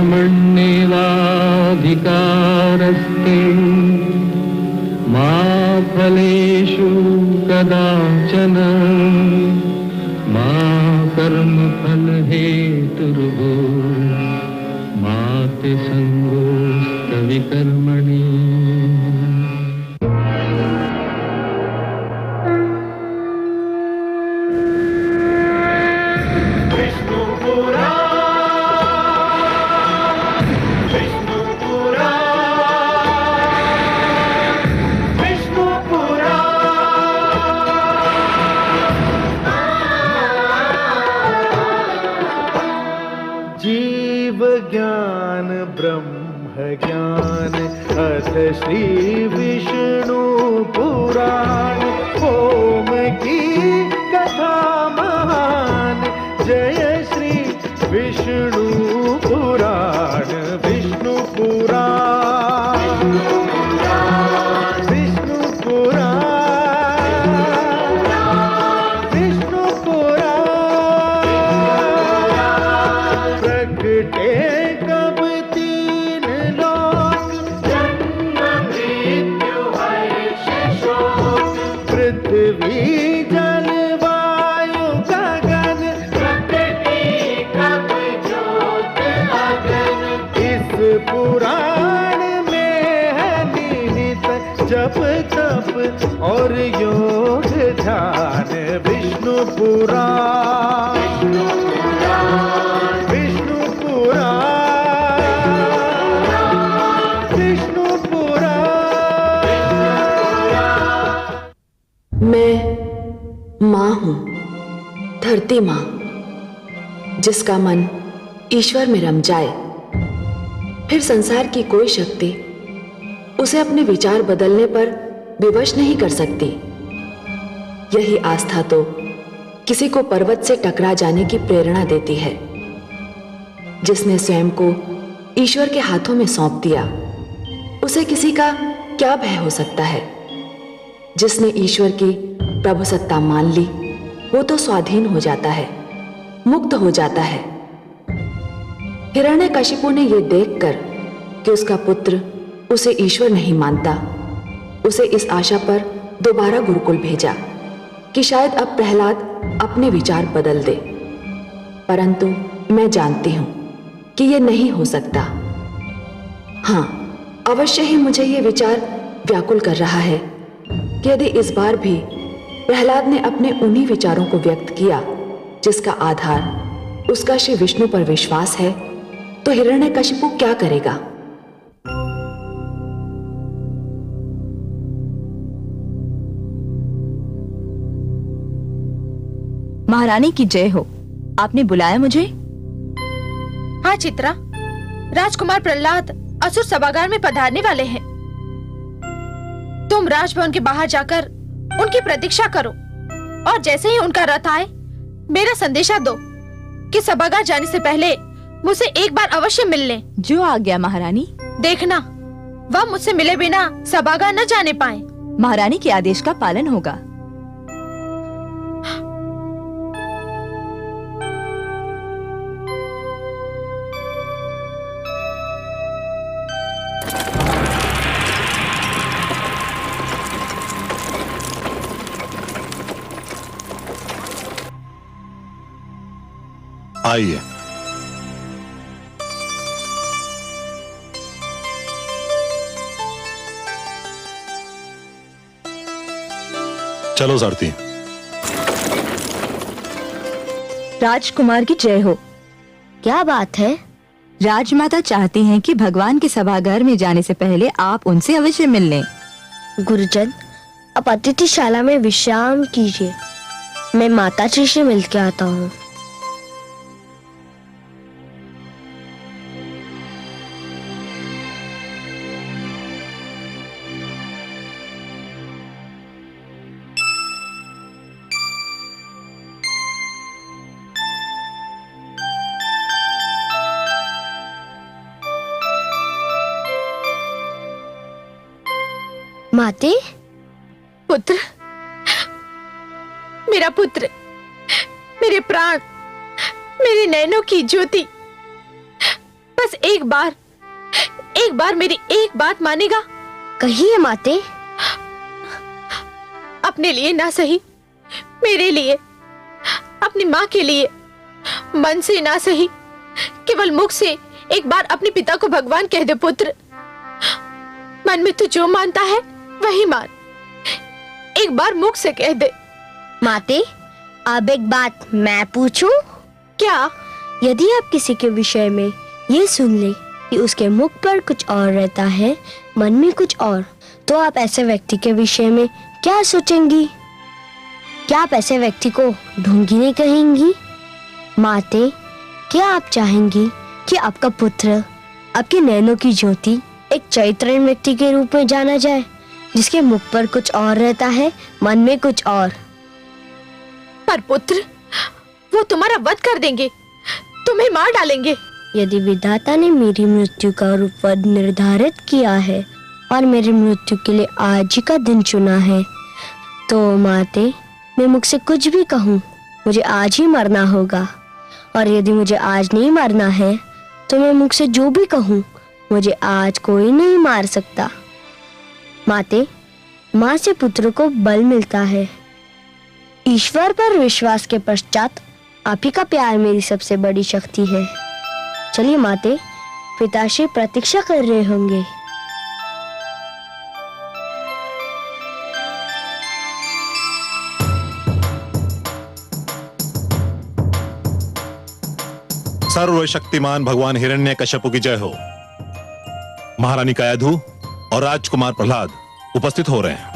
कर्मण्येवाधिकारस्ते मा फलेषु कदाचन मा कर्मफलहेतुर्भूः मा ते संगोऽस्तविकर्मणि। ज्ञान ब्रह्म ज्ञान अथ श्री विष्णु पुराण ओम की कथा महान जय श्री विष्णु पुराण विष्णु पुराण विष्णु पुराण विष्णु पुराण प्रगटे जप तप और योग ध्यान विष्णु पुराण विष्णु पुराण विष्णु पुराण। मैं माँ हूँ, धरती माँ, जिसका मन ईश्वर में रम जाए, फिर संसार की कोई शक्ति उसे अपने विचार बदलने पर विवश नहीं कर सकती। यही आस्था तो किसी को पर्वत से टकरा जाने की प्रेरणा देती है। जिसने स्वयं को ईश्वर के हाथों में सौंप दिया, उसे किसी का क्या भय हो सकता है। जिसने ईश्वर की प्रभुसत्ता मान ली, वो तो स्वाधीन हो जाता है, मुक्त हो जाता है। हिरण्यकशिपु ने यह देखकर कि उसका पुत्र उसे ईश्वर नहीं मानता, उसे इस आशा पर दोबारा गुरुकुल भेजा कि शायद अब प्रहलाद अपने विचार बदल दे। परंतु मैं जानती हूं कि यह नहीं हो सकता। हां, अवश्य ही मुझे यह विचार व्याकुल कर रहा है कि यदि इस बार भी प्रहलाद ने अपने उन्हीं विचारों को व्यक्त किया जिसका आधार उसका श्री विष्णु पर विश्वास है, तो हिरण्यकशिपु क्या करेगा? महारानी की जय हो। आपने बुलाया मुझे? हाँ चित्रा, राजकुमार प्रहलाद असुर सभागार में पधारने वाले हैं। तुम राजभवन के बाहर जाकर उनकी प्रतीक्षा करो और जैसे ही उनका रथ आए मेरा संदेशा दो कि सभागार जाने से पहले मुझसे एक बार अवश्य मिल लें। जो आ गया महारानी। देखना, वह मुझसे मिले बिना सभागार न जाने पाए। महारानी के आदेश का पालन होगा। आइए। चलो सारथी। राजकुमार की जय हो। क्या बात है? राजमाता चाहती हैं कि भगवान के सभागार में जाने से पहले आप उनसे अवश्य मिल लें। गुरुजन, आप अतिथिशाला में विश्राम कीजिए, मैं माता जी से मिल के आता हूँ। माते, पुत्र, मेरा पुत्र, मेरे प्राण, मेरे नैनों की ज्योति, बस एक बार मेरी एक बात मानेगा? कहिए माते। अपने लिए ना सही, मेरे लिए, अपनी माँ के लिए, मन से ना सही, केवल मुख से एक बार अपने पिता को भगवान कह दे पुत्र। मन में तू जो मानता है वही मान, एक बार मुख से कह दे। माते, अब एक बात मैं पूछूं? क्या? यदि आप किसी के विषय में ये सुन ले कि उसके मुख पर कुछ और रहता है, मन में कुछ और, तो आप ऐसे व्यक्ति के विषय में क्या सोचेंगी? क्या आप ऐसे व्यक्ति को ढोंगी नहीं कहेंगी? माते, क्या आप चाहेंगी कि आपका पुत्र, आपके नैनों की ज्योति, एक चरित्रहीन व्यक्ति के रूप में जाना जाए, जिसके मुख पर कुछ और रहता है, मन में कुछ और? पर पुत्र, वो तुम्हारा वध कर देंगे, तुम्हें मार डालेंगे। यदि विधाता ने मेरी मृत्यु का रूप निर्धारित किया है और मेरी मृत्यु के लिए आज ही का दिन चुना है, तो माते, मैं मुख से कुछ भी कहूँ, मुझे आज ही मरना होगा। और यदि मुझे आज नहीं मरना है, तो मैं मुख से जो भी कहूँ, मुझे आज कोई नहीं मार सकता। माते, माँ से पुत्र को बल मिलता है। ईश्वर पर विश्वास के पश्चात आप ही का प्यार मेरी सबसे बड़ी शक्ति है। चलिए माते, पिताश्री प्रतीक्षा कर रहे होंगे। सर्वशक्तिमान भगवान हिरण्यकश्यप की जय हो। महारानी कायाधु और राजकुमार प्रहलाद उपस्थित हो रहे हैं।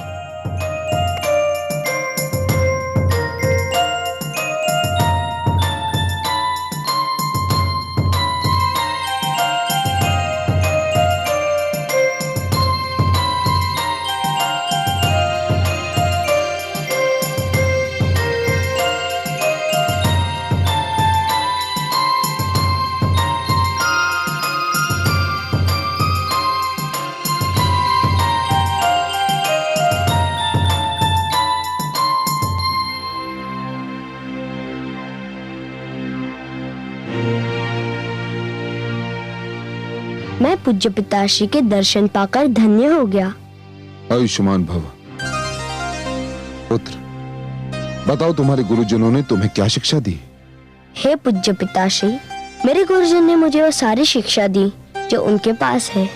मैं पूज्य पिताश्री के दर्शन पाकर धन्य हो गया। आयुष्मान भव। पुत्र, बताओ तुम्हारे गुरुजनों ने तुम्हें क्या शिक्षा दी? हे पूज्य पिताश्री, मेरे गुरुजन ने मुझे वो सारी शिक्षा दी जो उनके पास है।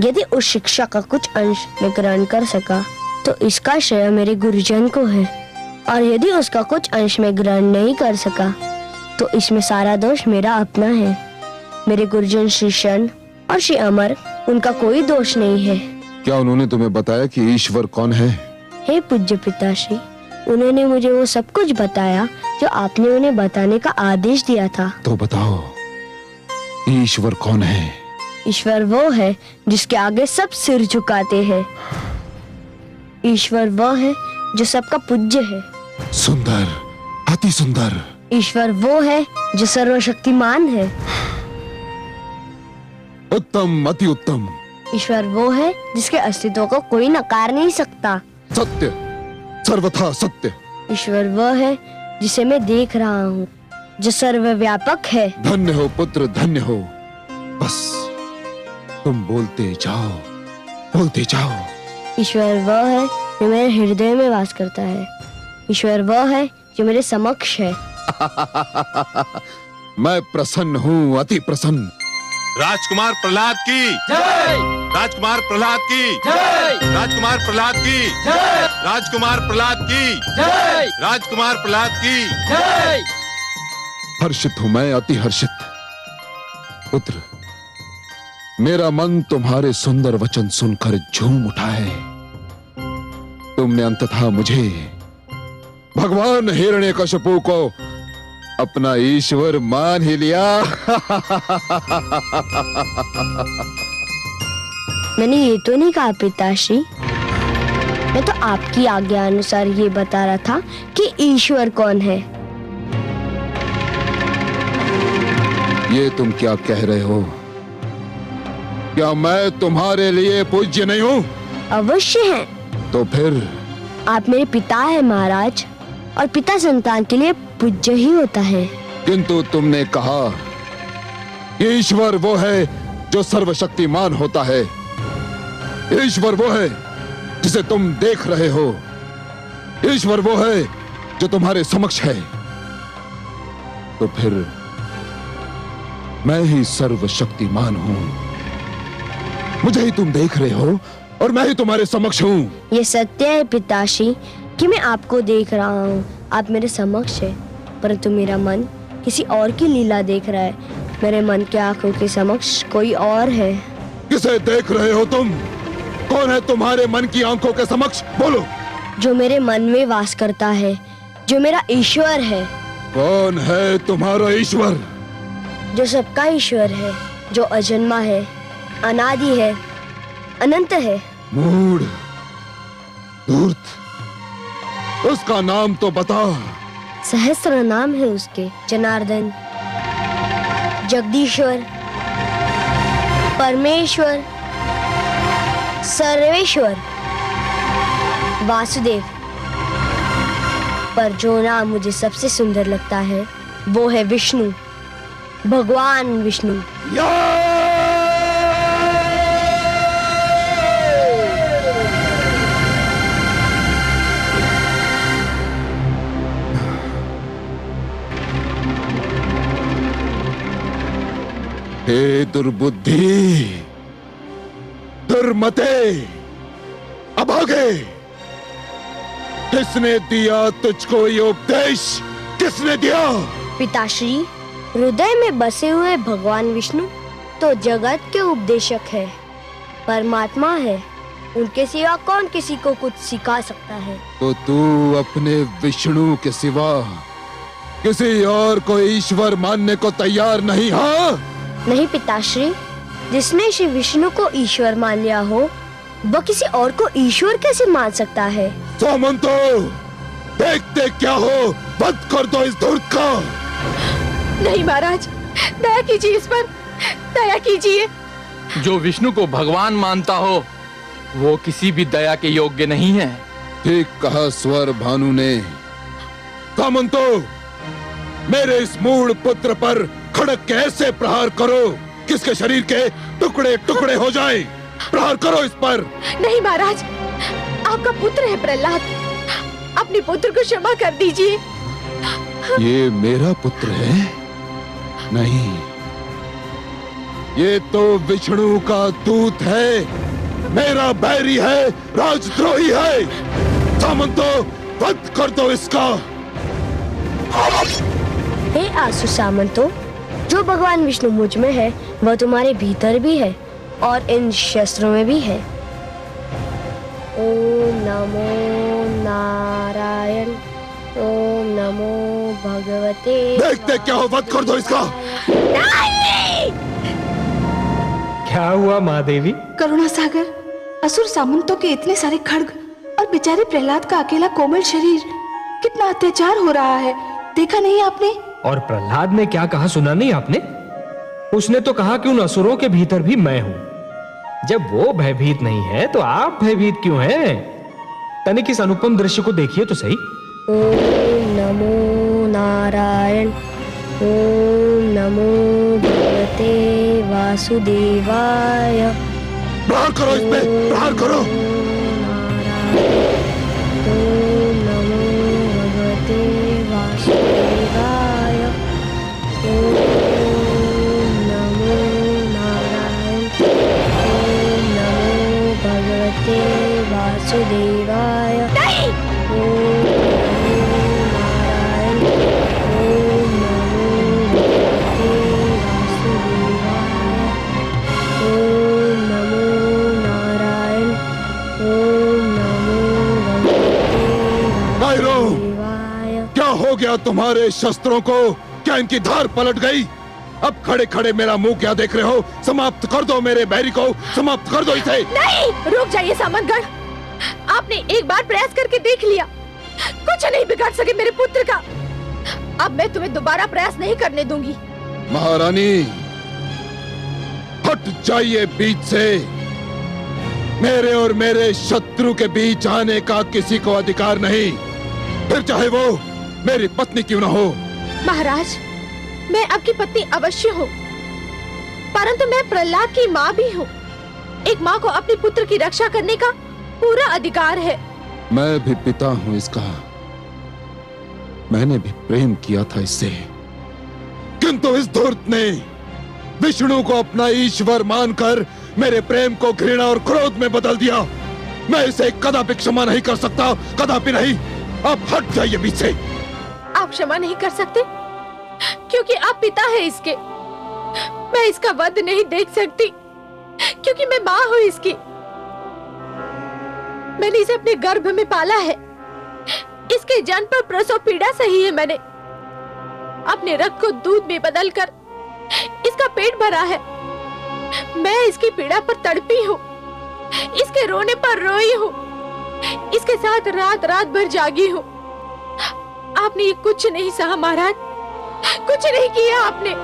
यदि उस शिक्षा का कुछ अंश मैं ग्रहण कर सका, तो इसका श्रेय मेरे गुरुजन को है, और यदि उसका कुछ अंश मैं ग्रहण नहीं कर सका, तो इसमें सारा दोष मेरा अपना है। मेरे गुरुजन श्री शन और श्री अमर, उनका कोई दोष नहीं है। क्या उन्होंने तुम्हें बताया कि ईश्वर कौन है? हे पूज्य पिताश्री, उन्होंने मुझे वो सब कुछ बताया जो आपने उन्हें बताने का आदेश दिया था। तो बताओ, ईश्वर कौन है? ईश्वर वो है जिसके आगे सब सिर झुकाते हैं। ईश्वर वो है जो सबका पूज्य है। सुंदर, अति सुंदर। ईश्वर वो है जो सर्वशक्तिमान है। उत्तम, अति उत्तम। ईश्वर वो है जिसके अस्तित्व को कोई नकार नहीं सकता। सत्य, सर्वथा सत्य। ईश्वर वो है जिसे मैं देख रहा हूँ, जो सर्वव्यापक है। धन्य हो पुत्र, धन्य हो। बस तुम बोलते जाओ, बोलते जाओ। ईश्वर वो है जो मेरे हृदय में वास करता है। ईश्वर वो है जो मेरे समक्ष है। मैं प्रसन्न हूँ, अति प्रसन्न। राजकुमार प्रहलाद की जय। राजकुमार प्रहलाद की जय। राजकुमार प्रहलाद की जय। राजकुमार प्रहलाद की जय। राजकुमार प्रहलाद की जय। हर्षित हूं मैं, अति हर्षित। पुत्र, मेरा मन तुम्हारे सुंदर वचन सुनकर झूम उठा है। तुमने अंततः मुझे, भगवान हिरण्यकश्यप को, अपना ईश्वर मान ही लिया। मैंने ये तो नहीं कहा पिताश्री, मैं तो आपकी आज्ञा अनुसार ये बता रहा था कि ईश्वर कौन है। ये तुम क्या कह रहे हो? क्या मैं तुम्हारे लिए पूज्य नहीं हूँ? अवश्य है। तो फिर? आप मेरे पिता हैं महाराज, और पिता संतान के लिए पूज्य ही होता है। किंतु तुमने कहा ईश्वर वो है जो सर्वशक्तिमान होता है। ईश्वर वो है जिसे तुम देख रहे हो। ईश्वर वो है जो तुम्हारे समक्ष है। तो फिर मैं ही सर्वशक्तिमान हूं। मुझे ही तुम देख रहे हो और मैं ही तुम्हारे समक्ष हूं। ये सत्य है पिताश्री कि मैं आपको देख रहा हूँ, आप मेरे समक्ष है, परंतु मेरा मन किसी और की लीला देख रहा है। मेरे मन के आंखों के समक्ष कोई और है। किसे देख रहे हो तुम? कौन है तुम्हारे मन की आंखों के समक्ष? बोलो। जो मेरे मन में वास करता है, जो मेरा ईश्वर है। कौन है तुम्हारा ईश्वर? जो सबका ईश्वर है, जो अजन्मा है, अनादि है, अनंत है। मूढ़, धूर्त, उसका नाम तो बता। सहस्त्र नाम है उसके। जनार्दन, जगदीश्वर, परमेश्वर, सर्वेश्वर, वासुदेव। पर जो नाम मुझे सबसे सुंदर लगता है वो है विष्णु, भगवान विष्णु। हे दुर्बुद्धि, दुर्मते, अभागे, किसने दिया तुझको ये उपदेश? किसने दिया? पिताश्री, हृदय में बसे हुए भगवान विष्णु तो जगत के उपदेशक है, परमात्मा है। उनके सिवा कौन किसी को कुछ सिखा सकता है? तो तू अपने विष्णु के सिवा किसी और को ईश्वर मानने को तैयार नहीं? हाँ नहीं पिताश्री, जिसने श्री विष्णु को ईश्वर मान लिया हो वह किसी और को ईश्वर कैसे मान सकता है? सामंतो, देखते क्या हो, वध कर दो इस धूर्त का। नहीं महाराज, दया कीजिए इस पर, दया कीजिए। जो विष्णु को भगवान मानता हो वो किसी भी दया के योग्य नहीं है। ठीक कहा स्वर भानु ने। सामंतो, मेरे इस मूढ़ पुत्र पर खड़क के ऐसे प्रहार करो किसके शरीर के टुकड़े टुकड़े हो जाएं। प्रहार करो इस पर। नहीं महाराज, आपका पुत्र है प्रहलाद, अपने पुत्र को क्षमा कर दीजिए। ये मेरा पुत्र है? नहीं, ये तो विष्णु का दूत है, मेरा बैरी है, राजद्रोही है। सामंतो, वध कर दो इसका। हे आसु सामंतो, जो भगवान विष्णु मुझ में है वह तुम्हारे भीतर भी है और इन शस्त्रों में भी है। ओम नमो नारायण, ओम नमो भगवते। देखते क्या हो, वध कर दो इसका। नहीं! क्या हुआ महादेवी? करुणा सागर, असुर सामंतों के इतने सारे खड्ग और बेचारे प्रहलाद का अकेला कोमल शरीर, कितना अत्याचार हो रहा है, देखा नहीं आपने? और प्रहलाद ने क्या कहा, सुना नहीं आपने? उसने तो कहा कि उन असुरों के भीतर भी मैं हूं। जब वो भयभीत नहीं है तो आप भयभीत क्यों हैं? तनिक इस अनुपम दृश्य को देखिए तो सही। ओम नमो नारायण, ओम नमो भगवते वासुदेवाय। प्रहार करो इस पे, प्रहार करो। ओम नमो भगवते वासुदेवाय। ओम नमो नारायण, ओम नमो भगवते वासुदेवाय। ओम नमो नारायण, ओम नमो भगवते वासुदेवाय। ओम नमो नारायण, ओम नमो भगवते वासुदेवाय। क्या हो गया तुम्हारे शस्त्रों को? क्या इनकी धार पलट गई? अब खड़े खड़े मेरा मुंह क्या देख रहे हो? समाप्त कर दो मेरे बैरी को, समाप्त कर दो इसे। नहीं, रुक जाइए सामंतगढ़, आपने एक बार प्रयास करके देख लिया, कुछ नहीं बिगाड़ सके मेरे पुत्र का। अब मैं तुम्हें दोबारा प्रयास नहीं करने दूंगी। महारानी, हट जाइए बीच से। मेरे और मेरे शत्रु के बीच आने का किसी को अधिकार नहीं, फिर चाहे वो मेरी पत्नी क्यों ना हो। महाराज, मैं आपकी पत्नी अवश्य हूँ, परंतु मैं प्रहलाद की माँ भी हूँ। एक माँ को अपने पुत्र की रक्षा करने का पूरा अधिकार है। मैं भी पिता हूं इसका। मैंने भी प्रेम किया था इससे, किंतु इस धूर्त ने विष्णु को अपना ईश्वर मानकर मेरे प्रेम को घृणा और क्रोध में बदल दिया। मैं इसे कदापि क्षमा नहीं कर सकता, कदापि नहीं। आप हट जाइए बीच से। आप क्षमा नहीं कर सकते क्योंकि आप पिता हैं इसके। मैं इसका वध नहीं देख सकती क्योंकि मैं माँ हूँ इसकी। मैंने इसे अपने गर्भ में पाला है। इसके जन्म पर प्रसव पीड़ा सही है। मैंने अपने रक्त को दूध में बदलकर इसका पेट भरा है। मैं इसकी पीड़ा पर तड़पी हूँ, इसके रोने पर रोई हूँ, इसके साथ रात रात भर जागी हूँ। आपने ये कुछ नहीं सहा महाराज, कुछ नहीं किया आपने।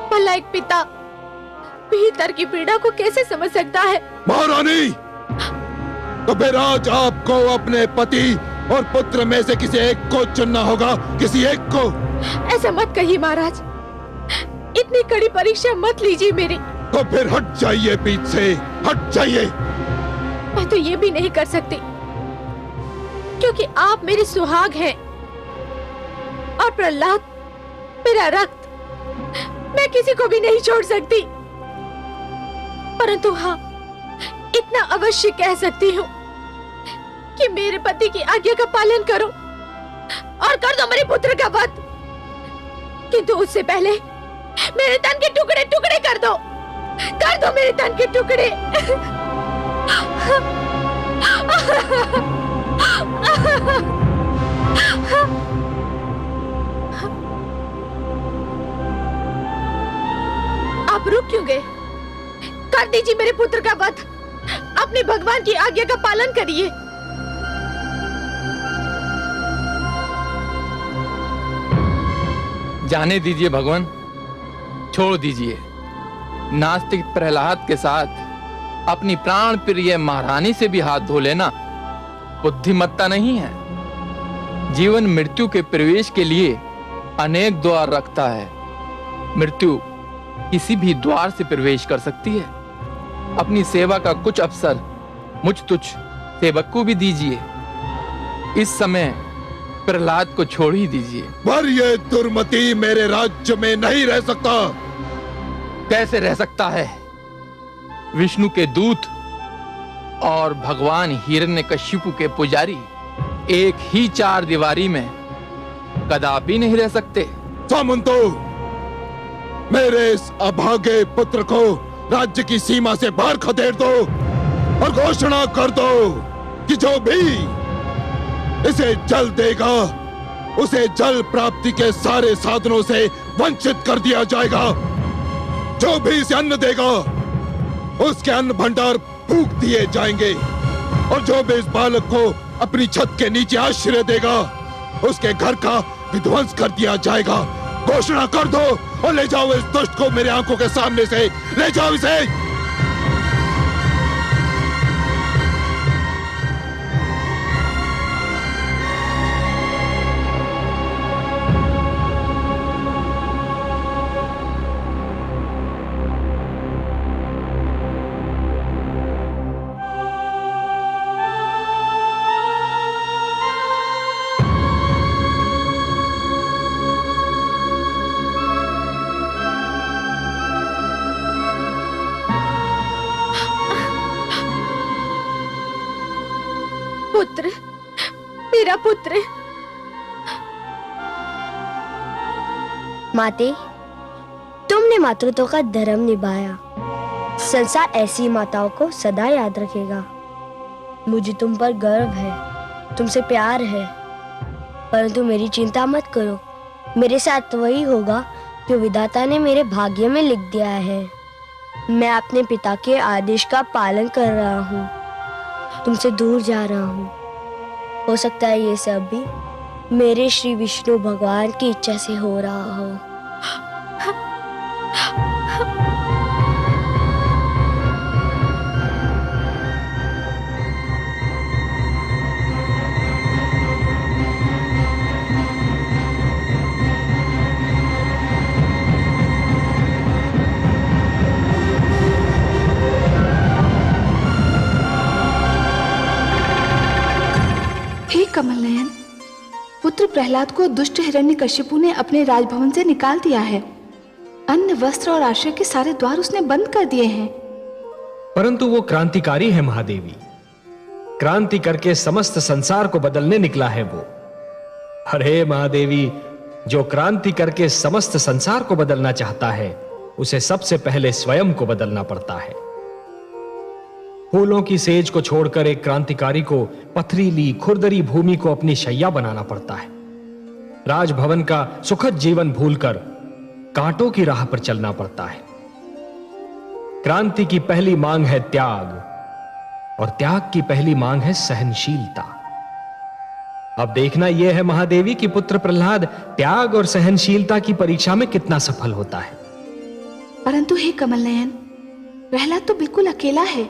भला एक पिता भीतर की पीड़ा को कैसे समझ सकता है? महारानी, तो फिर आज आपको अपने पति और पुत्र में से किसी एक को चुनना होगा, किसी एक को। ऐसा मत कहिए महाराज, इतनी कड़ी परीक्षा मत लीजिए मेरी। तो फिर हट जाइए बीच से, हट जाइए। मैं तो ये भी नहीं कर सकती क्योंकि आप मेरे सुहाग हैं और प्रहलाद मेरा रक्त। मैं किसी को भी नहीं छोड़ सकती, परंतु हाँ, इतना अवश्य कह सकती हूँ कि मेरे पति की आज्ञा का पालन करो और कर दो मेरे पुत्र का वध। किंतु उससे पहले मेरे तन के टुकड़े टुकड़े कर दो मेरे तन के टुकड़े। आप रुक क्यों गए? कर दीजिए मेरे पुत्र का वध। अपने भगवान की आज्ञा का पालन करिए। जाने दीजिए भगवान, छोड़ दीजिए। नास्तिक प्रहलाद के साथ अपनी प्राण प्रिय महारानी से भी हाथ धो लेना बुद्धिमत्ता नहीं है। जीवन मृत्यु के प्रवेश के लिए अनेक द्वार रखता है। मृत्यु किसी भी द्वार से प्रवेश कर सकती है। अपनी सेवा का कुछ अवसर मुझ तुझ सेवक को भी दीजिए। इस समय प्रहलाद को छोड़ ही दीजिए। पर ये दुर्मति मेरे राज्य में नहीं रह सकता। कैसे रह सकता है? विष्णु के दूत और भगवान हिरण्यकशिपु के पुजारी एक ही चार दीवारी में कदापि नहीं रह सकते। सामंतो, मेरे इस अभागे पुत्र को राज्य की सीमा से बाहर खदेड़ दो और घोषणा कर दो कि जो भी इसे जल देगा उसे जल प्राप्ति के सारे साधनों से वंचित कर दिया जाएगा। जो भी इसे अन्न देगा उसके अन्न भंडार फूंक दिए जाएंगे और जो भी इस बालक को अपनी छत के नीचे आश्रय देगा उसके घर का विध्वंस कर दिया जाएगा। घोषणा कर दो और ले जाओ इस दुष्ट को मेरे आंखों के सामने से, ले जाओ इसे। पुत्र, मेरा पुत्र। माते, तुमने मातृत्व का धर्म निभाया। संसार ऐसी माताओं को सदा याद रखेगा। मुझे तुम पर गर्व है, तुमसे प्यार है, परंतु मेरी चिंता मत करो। मेरे साथ वही होगा जो विधाता ने मेरे भाग्य में लिख दिया है। मैं अपने पिता के आदेश का पालन कर रहा हूँ, तुमसे दूर जा रहा हूँ। हो सकता है ये सब भी मेरे श्री विष्णु भगवान की इच्छा से हो रहा हो। पुत्र प्रहलाद को दुष्ट हिरण्यकशिपु ने अपने राजभवन से निकाल दिया है। अन्न, वस्त्र और आश्रय के सारे द्वार उसने बंद कर दिए हैं। परंतु वो क्रांतिकारी है महादेवी। क्रांति करके समस्त संसार को बदलने निकला है वो। अरे महादेवी, जो क्रांति करके समस्त संसार को बदलना चाहता है उसे सबसे पहले स्वयं को बदलना पड़ता है। फूलों की सेज को छोड़कर एक क्रांतिकारी को पथरीली खुरदरी भूमि को अपनी शैया बनाना पड़ता है। राजभवन का सुखद जीवन भूलकर कांटों की राह पर चलना पड़ता है। क्रांति की पहली मांग है त्याग, और त्याग की पहली मांग है सहनशीलता। अब देखना यह है महादेवी कि पुत्र प्रहलाद त्याग और सहनशीलता की परीक्षा में कितना सफल होता है। परंतु हे कमल नयन, प्रहलाद तो बिल्कुल अकेला है।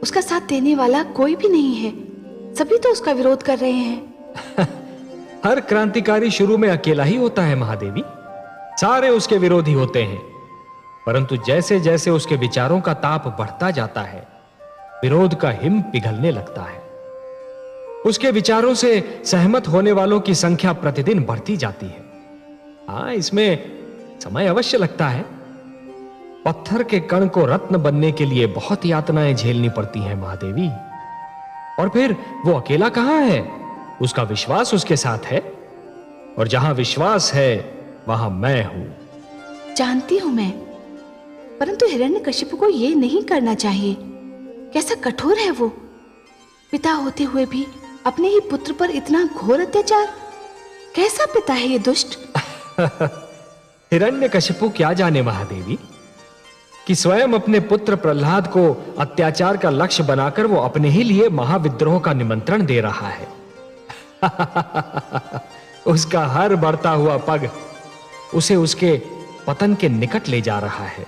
उसका साथ देने वाला कोई भी नहीं है। सभी तो उसका विरोध कर रहे हैं। हर क्रांतिकारी शुरू में अकेला ही होता है महादेवी। सारे उसके विरोधी होते हैं, परंतु जैसे जैसे उसके विचारों का ताप बढ़ता जाता है, विरोध का हिम पिघलने लगता है। उसके विचारों से सहमत होने वालों की संख्या प्रतिदिन बढ़ती जाती है। हाँ, इसमें समय अवश्य लगता है। पत्थर के कण को रत्न बनने के लिए बहुत यातनाएं झेलनी पड़ती हैं महादेवी। और फिर वो अकेला कहां है? उसका विश्वास उसके साथ है, और जहां विश्वास है वहां मैं हूं। जानती हूं मैं, परंतु हिरण्यकशिपु को ये नहीं करना चाहिए। कैसा कठोर है वो। पिता होते हुए भी अपने ही पुत्र पर इतना घोर अत्याचार। कैसा पिता है ये दुष्ट। हिरण्यकशिपु क्या जाने महादेवी कि स्वयं अपने पुत्र प्रहलाद को अत्याचार का लक्ष्य बनाकर वो अपने ही लिए महाविद्रोह का निमंत्रण दे रहा है। उसका हर बढ़ता हुआ पग उसे उसके पतन के निकट ले जा रहा है।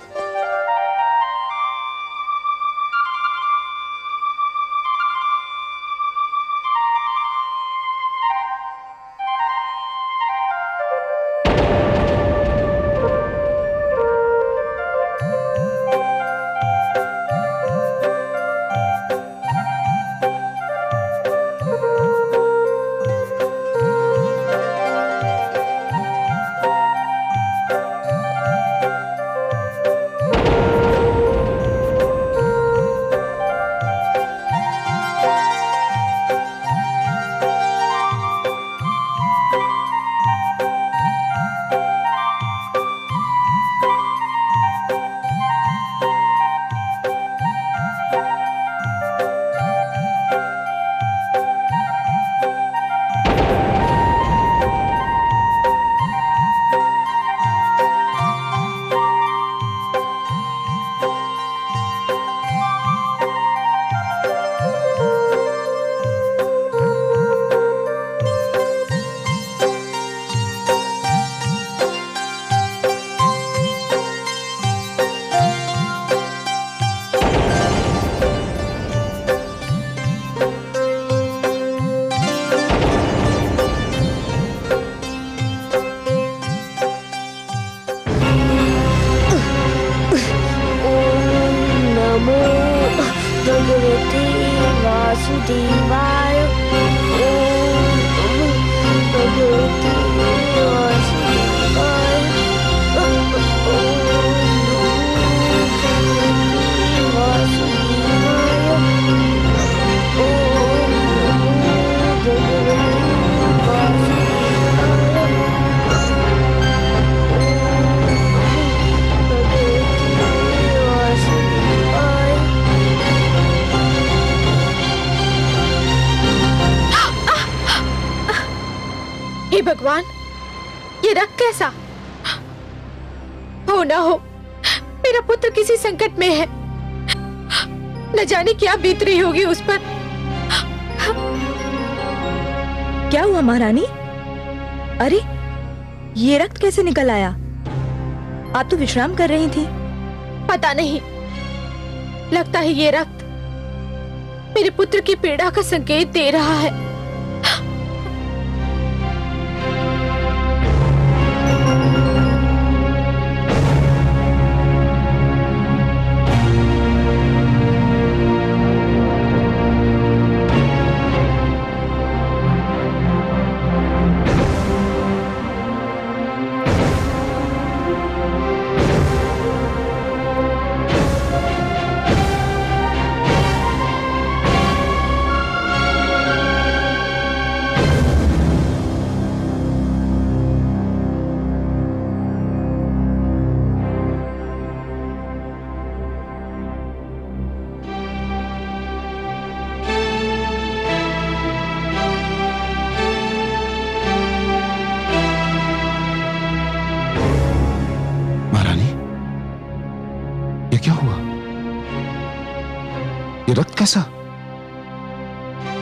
भगवान, ये रक्त कैसा? हो ना हो मेरा पुत्र किसी संकट में है। न जाने क्या बीत रही होगी उस पर। क्या हुआ महारानी? अरे, ये रक्त कैसे निकल आया? आप तो विश्राम कर रही थी। पता नहीं, लगता है ये रक्त मेरे पुत्र की पीड़ा का संकेत दे रहा है। कैसा?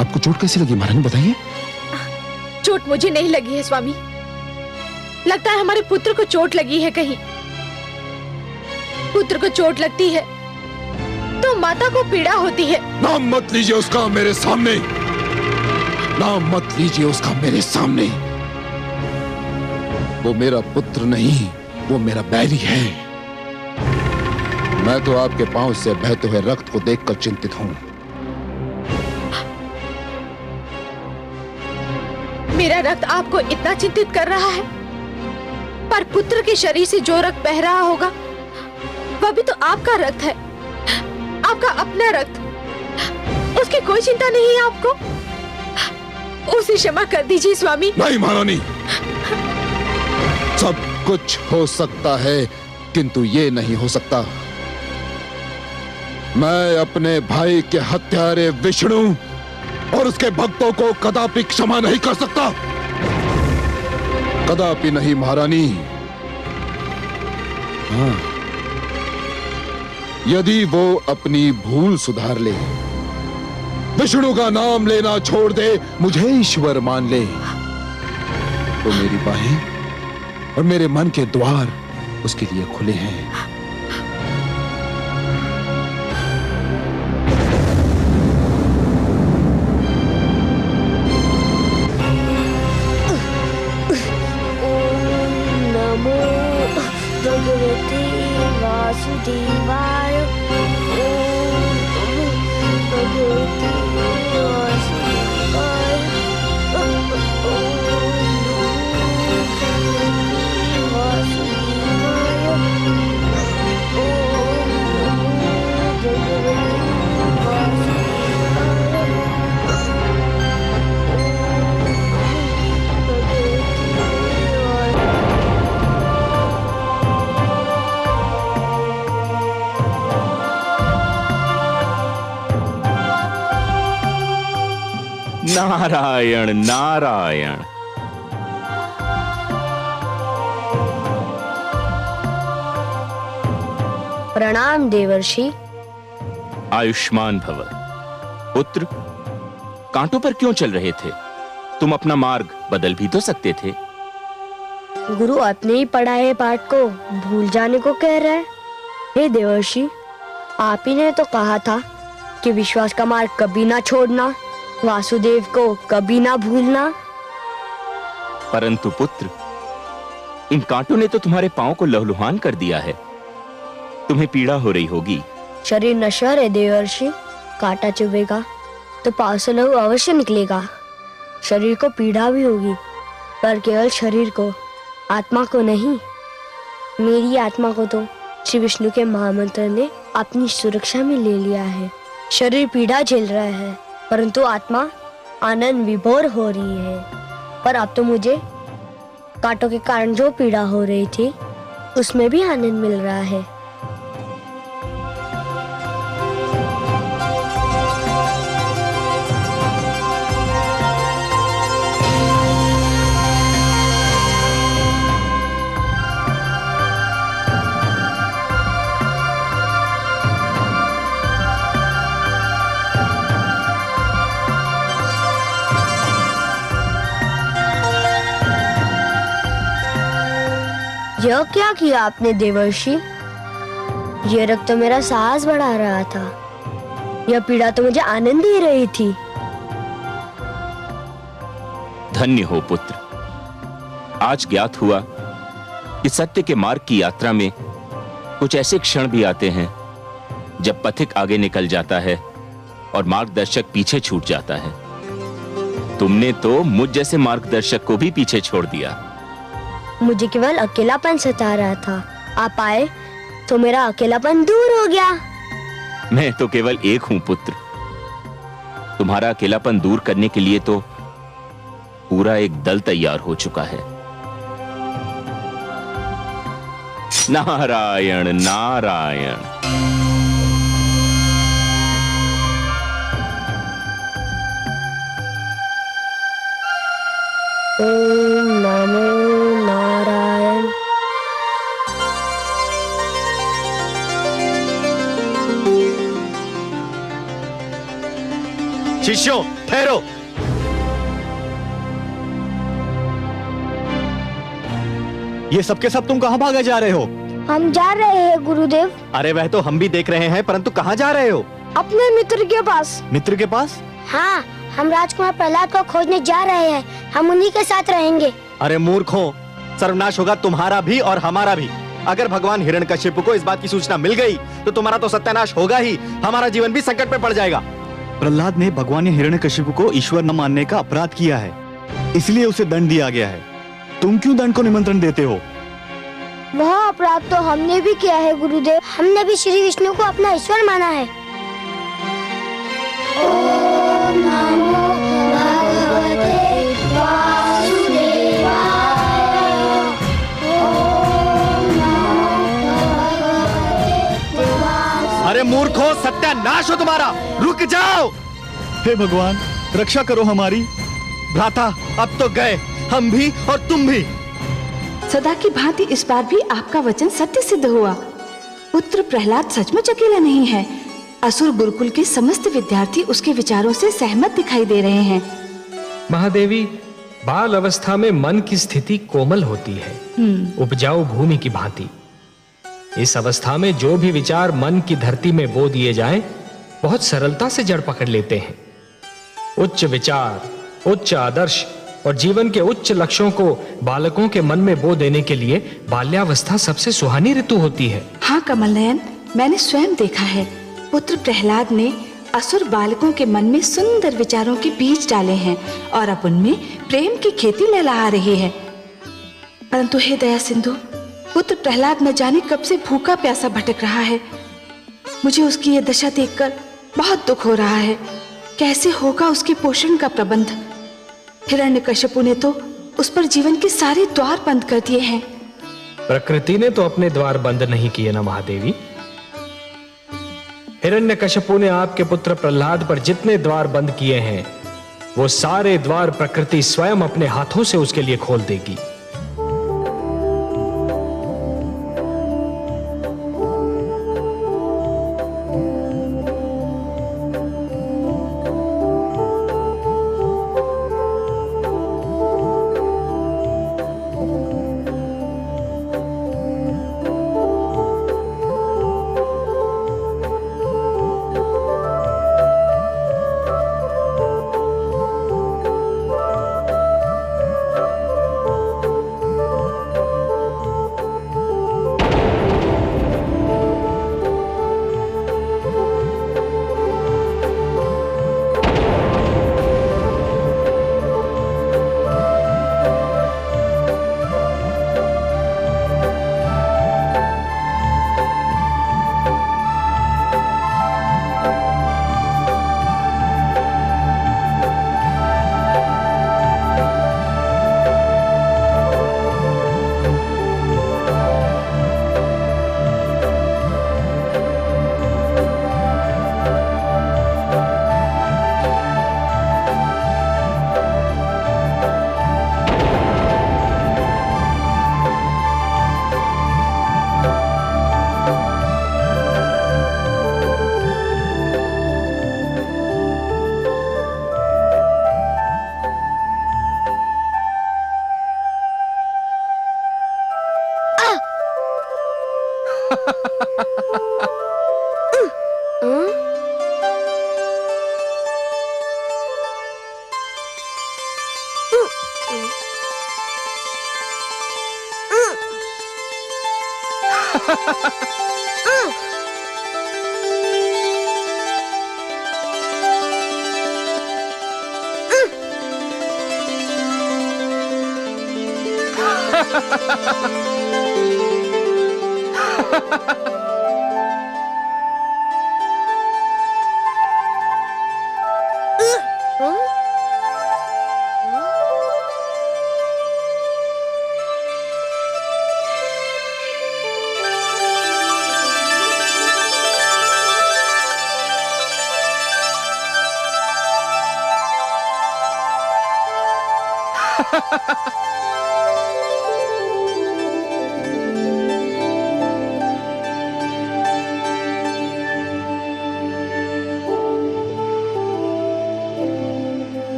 आपको चोट कैसी लगी महारानी, बताइए। चोट मुझे नहीं लगी है स्वामी, लगता है हमारे पुत्र को चोट लगी है कहीं। पुत्र को चोट लगती है तो माता को पीड़ा होती है। नाम मत लीजिए उसका मेरे सामने, नाम मत लीजिए उसका मेरे सामने। वो मेरा पुत्र नहीं, वो मेरा बैरी है। मैं तो आपके पांव से बहते हुए रक्त को देखकर चिंतित हूं। मेरा रक्त आपको इतना चिंतित कर रहा है, पर पुत्र के शरीर से जो रक्त बह रहा होगा वह भी तो आपका रक्त है, आपका अपना रक्त। उसकी कोई चिंता नहीं है आपको? उसे क्षमा कर दीजिए स्वामी। नहीं महारानी, सब कुछ हो सकता है किंतु ये नहीं हो सकता। मैं अपने भाई के हत्यारे विष्णु और उसके भक्तों को कदापि क्षमा नहीं कर सकता, कदापि नहीं महारानी। हाँ, यदि वो अपनी भूल सुधार ले, विष्णु का नाम लेना छोड़ दे, मुझे ईश्वर मान ले, तो मेरी बाहें और मेरे मन के द्वार उसके लिए खुले हैं। नमो भगवते वासुदेवाय। ओम नमो भगवते वासुदेवाय। ओम नमो भगवते वासुदेवाय। ओम नमो भगवते वासुदेवाय। नारायण नारायण। प्रणाम देवर्षि। आयुष्मान भव। पुत्र, कांटों पर क्यों चल रहे थे? तुम अपना मार्ग बदल भी तो सकते थे। गुरु अपने ही पढ़ाए पाठ को भूल जाने को कह रहा है। हे देवर्षि, आप ही ने तो कहा था कि विश्वास का मार्ग कभी ना छोड़ना, वासुदेव को कभी ना भूलना। परंतु पुत्र, इन कांटों ने तो तुम्हारे पांव को लहलुहान कर दिया है, तुम्हें पीड़ा हो रही होगी। शरीर नश्वर है देवर्षि, कांटा चुभेगा तो पांव से लहू अवश्य निकलेगा। शरीर को पीड़ा भी होगी, पर केवल शरीर को, आत्मा को नहीं। मेरी आत्मा को तो श्री विष्णु के महामंत्र ने अपनी सुरक्षा में ले लिया है। शरीर पीड़ा झेल रहा है, परंतु आत्मा आनंद विभोर हो रही है। पर अब तो मुझे कांटों के कारण जो पीड़ा हो रही थी उसमें भी आनंद मिल रहा है। यह क्या किया आपने देवर्षि? यह रक्त तो मेरा साहस बढ़ा रहा था, यह पीड़ा तो मुझे आनंद दे रही थी। धन्य हो पुत्र, आज ज्ञात हुआ कि सत्य के मार्ग की यात्रा में कुछ ऐसे क्षण भी आते हैं जब पथिक आगे निकल जाता है और मार्गदर्शक पीछे छूट जाता है। तुमने तो मुझ जैसे मार्गदर्शक को भी पीछे छोड़ दिया। मुझे केवल अकेलापन सता रहा था, आप आए तो मेरा अकेलापन दूर हो गया। मैं तो केवल एक हूं पुत्र, तुम्हारा अकेलापन दूर करने के लिए तो पूरा एक दल तैयार हो चुका है। नारायण नारायण। ओम नमो नारायण। शिष्यों, ठहरो। ये सबके सब तुम कहाँ भागे जा रहे हो? हम जा रहे हैं गुरुदेव। अरे वह तो हम भी देख रहे हैं, परंतु कहाँ जा रहे हो? अपने मित्र के पास। मित्र के पास? हाँ, हम राजकुमार प्रहलाद को खोजने जा रहे हैं। हम उन्हीं के साथ रहेंगे। अरे मूर्खों, सर्वनाश होगा तुम्हारा भी और हमारा भी। अगर भगवान हिरण्यकशिपु को इस बात की सूचना मिल गई तो तुम्हारा तो सत्यानाश होगा ही, हमारा जीवन भी संकट में पड़ जाएगा। प्रहलाद ने भगवान हिरण्यकशिपु को ईश्वर न मानने का अपराध किया है, इसलिए उसे दंड दिया गया है। तुम क्यों दंड को निमंत्रण देते हो? वह अपराध तो हमने भी किया है गुरुदेव। हमने भी श्री विष्णु को अपना ईश्वर माना है। ओम नमो भगवते वासुदेवाय। ओम नमो भगवते वासुदेवाय। अरे मूर्खों, सत्यानाश हो तुम्हारा, रुक जाओ। हे भगवान, रक्षा करो हमारी। भ्राता, अब तो गए हम भी और तुम भी। सदा की भांति इस बार भी आपका वचन सत्य सिद्ध हुआ। पुत्र प्रहलाद सचमुच अकेला नहीं है। असुर गुरुकुल के समस्त विद्यार्थी उसके विचारों से सहमत दिखाई दे रहे हैं। महादेवी, बाल अवस्था में मन की स्थिति कोमल होती है, उपजाऊ भूमि की भांति। इस अवस्था में जो भी विचार मन की धरती में बो दिए जाएं, बहुत सरलता से जड़ पकड़ लेते हैं। उच्च विचार, उच्च आदर्श और जीवन के उच्च लक्ष्यों को बालकों के मन में बो देने के लिए बाल्यावस्था सबसे सुहानी ऋतु होती है। हाँ कमल नयन, मैंने स्वयं देखा है। पुत्र प्रहलाद ने असुर बालकों के मन में सुंदर विचारों के बीज डाले हैं और अब उनमें प्रेम की खेती लहलहा रही है। परंतु हे दया सिंधु, पुत्र प्रहलाद न जाने कब से भूखा प्यासा भटक रहा है। मुझे उसकी यह दशा देखकर बहुत दुख हो रहा है। कैसे होगा उसके पोषण का प्रबंध? हिरण्यकशिपु ने तो उस पर जीवन के सारे द्वार बंद कर दिए हैं। प्रकृति ने तो अपने द्वार बंद नहीं किए ना महादेवी। हिरण्यकशिपु ने आपके पुत्र प्रहलाद पर जितने द्वार बंद किए हैं, वो सारे द्वार प्रकृति स्वयं अपने हाथों से उसके लिए खोल देगी।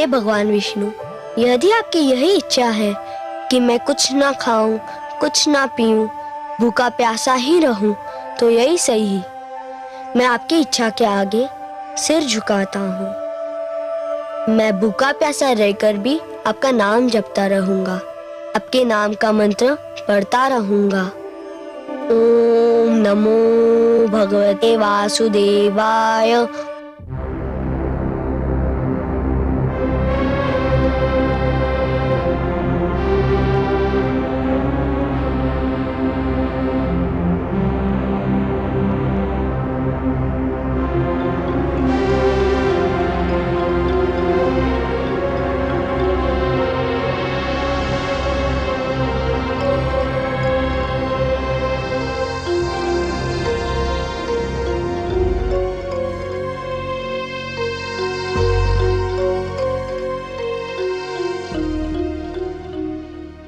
हे भगवान विष्णु, यदि आपकी यही इच्छा है कि मैं कुछ ना खाऊं, कुछ ना पीऊं, भूखा प्यासा ही रहूं, तो यही सही। मैं आपकी इच्छा के आगे सिर झुकाता हूँ। मैं भूखा प्यासा रहकर भी आपका नाम जपता रहूंगा, आपके नाम का मंत्र पढ़ता रहूंगा। ओम नमो भगवते वासुदेवाय।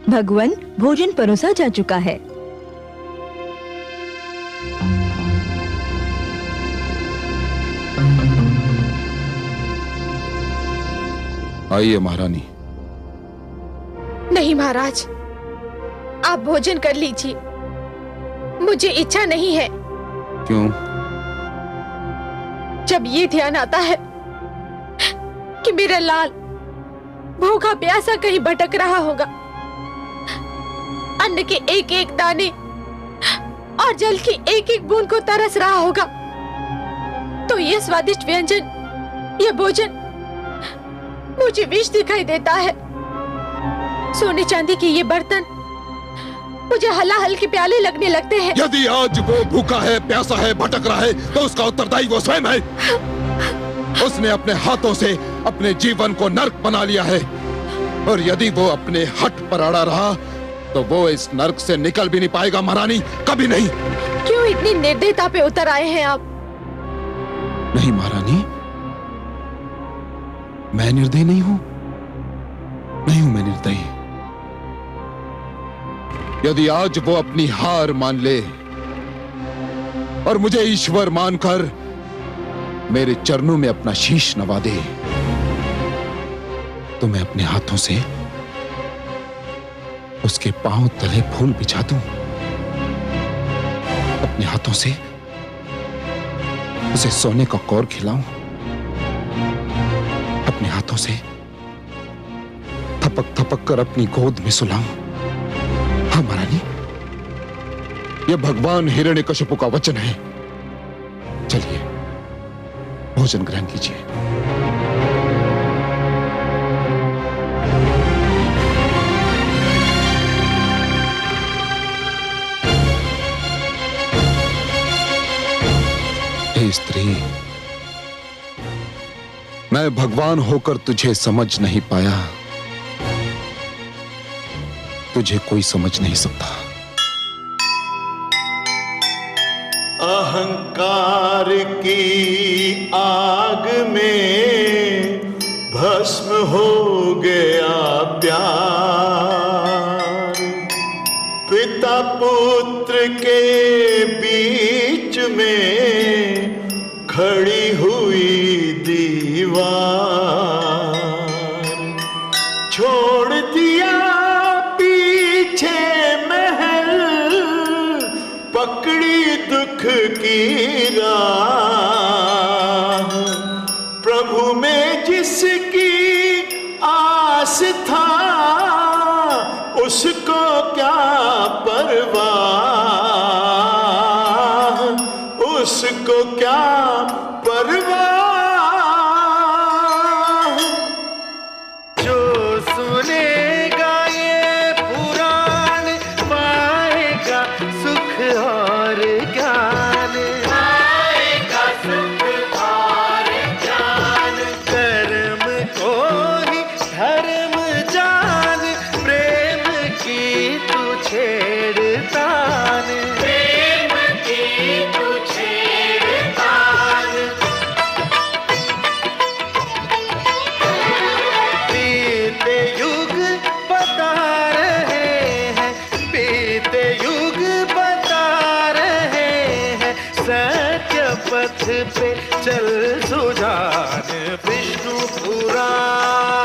भगवान, भोजन परोसा जा चुका है। आइए महारानी। नहीं महाराज, आप भोजन कर लीजिए, मुझे इच्छा नहीं है। क्यों? जब ये ध्यान आता है कि मेरा लाल भूखा प्यासा कहीं भटक रहा होगा, अन्न के एक एक दाने और जल की एक एक बूंद को तरस रहा होगा, तो ये स्वादिष्ट व्यंजन, ये भोजन मुझे विष दिखाई देता है। सोने चांदी के ये बर्तन मुझे हलाहल के प्याले लगने लगते हैं। यदि आज वो भूखा है, प्यासा है, भटक रहा है, तो उसका उत्तरदायी वो स्वयं है। उसने अपने हाथों से अपने जीवन को नर्क बना लिया है, और यदि वो अपने हठ पर अड़ा रहा तो वो इस नर्क से निकल भी नहीं पाएगा महारानी, कभी नहीं। क्यों इतनी निर्दयता पे उतर आए हैं आप? नहीं महारानी, मैं निर्दयी नहीं हूं, नहीं हूं मैं निर्दयी। यदि आज वो अपनी हार मान ले और मुझे ईश्वर मानकर मेरे चरणों में अपना शीश नवा दे, तो मैं अपने हाथों से उसके पांव तले फूल बिछा दूं, अपने हाथों से उसे सोने का कौर खिलाऊं, अपने हाथों से थपक थपक कर अपनी गोद में सुलाऊं। हाँ महारानी, यह भगवान हिरण्यकशिपु का वचन है। चलिए भोजन ग्रहण कीजिए। हे स्त्री, मैं भगवान होकर तुझे समझ नहीं पाया, तुझे कोई समझ नहीं सकता। अहंकार की आग में भस्म हो गया प्यार, पिता पुत्र के बीच में खड़ी हुई दीवार, छोड़ दिया पीछे महल, पकड़ी दुख की राह, प्रभु में जिसकी आस था उसको क्या परवाह, उसको क्या परवाह। जो सुनेगा ये पुराण पाएगा सुख और ज्ञान, पाएगा सुख और ज्ञान। कर्म को ही धर्म जान, प्रेम की तू छेड़तान, प्रेम की तू छेड़तान। सत्य पथ पे चल सुजान विष्णु पुराण।